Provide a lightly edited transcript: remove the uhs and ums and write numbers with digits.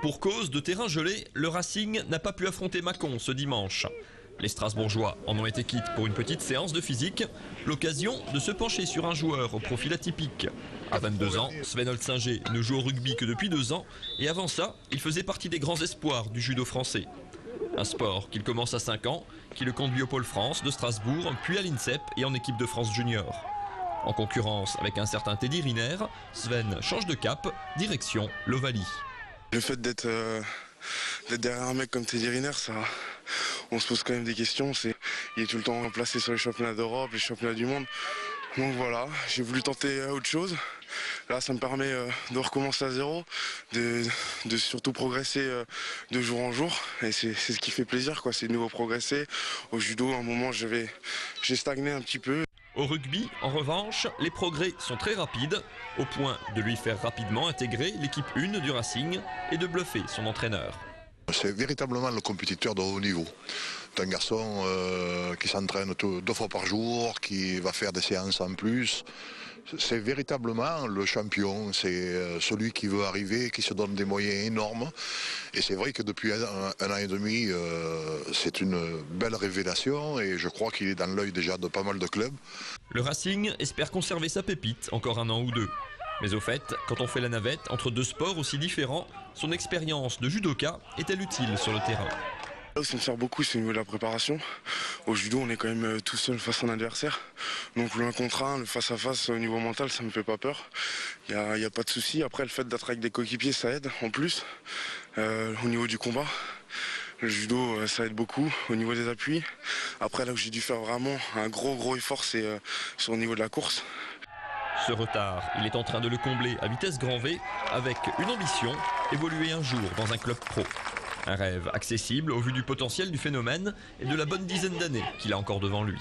Pour cause de terrain gelé, le Racing n'a pas pu affronter Mâcon ce dimanche. Les Strasbourgeois en ont été quittes pour une petite séance de physique, l'occasion de se pencher sur un joueur au profil atypique. À 22 ans, Sven Holtzinger ne joue au rugby que depuis 2 ans et avant ça, il faisait partie des grands espoirs du judo français. Un sport qu'il commence à 5 ans, qui le conduit au Pôle France de Strasbourg, puis à l'INSEP et en équipe de France junior. En concurrence avec un certain Teddy Riner, Sven change de cap, direction l'Ovalie. Le fait d'être derrière un mec comme Teddy Riner, on se pose quand même des questions. Il est tout le temps placé sur les championnats d'Europe, les championnats du monde. Donc voilà, j'ai voulu tenter autre chose. Là, ça me permet de recommencer à zéro, de surtout progresser de jour en jour. Et c'est ce qui fait plaisir, quoi. C'est de nouveau progresser. Au judo, à un moment, j'ai stagné un petit peu. Au rugby, en revanche, les progrès sont très rapides, au point de lui faire rapidement intégrer l'équipe 1 du Racing et de bluffer son entraîneur. C'est véritablement le compétiteur de haut niveau. C'est un garçon qui s'entraîne 2 fois par jour, qui va faire des séances en plus. C'est véritablement le champion, c'est celui qui veut arriver, qui se donne des moyens énormes. Et c'est vrai que depuis un an et demi, c'est une belle révélation et je crois qu'il est dans l'œil déjà de pas mal de clubs. Le Racing espère conserver sa pépite encore 1 an ou 2. Mais au fait, quand on fait la navette entre 2 sports aussi différents, son expérience de judoka est-elle utile sur le terrain ? Là où ça me sert beaucoup, c'est au niveau de la préparation. Au judo, on est quand même tout seul face à un adversaire. Donc le 1 contre 1, le face-à-face au niveau mental, ça me fait pas peur. Il n'y a pas de souci. Après, le fait d'être avec des coéquipiers, ça aide en plus. Au niveau du combat, le judo, ça aide beaucoup au niveau des appuis. Après, là où j'ai dû faire vraiment un gros effort, c'est sur le niveau de la course. Ce retard, il est en train de le combler à vitesse grand V avec une ambition, évoluer un jour dans un club pro. Un rêve accessible au vu du potentiel du phénomène et de la bonne dizaine d'années qu'il a encore devant lui.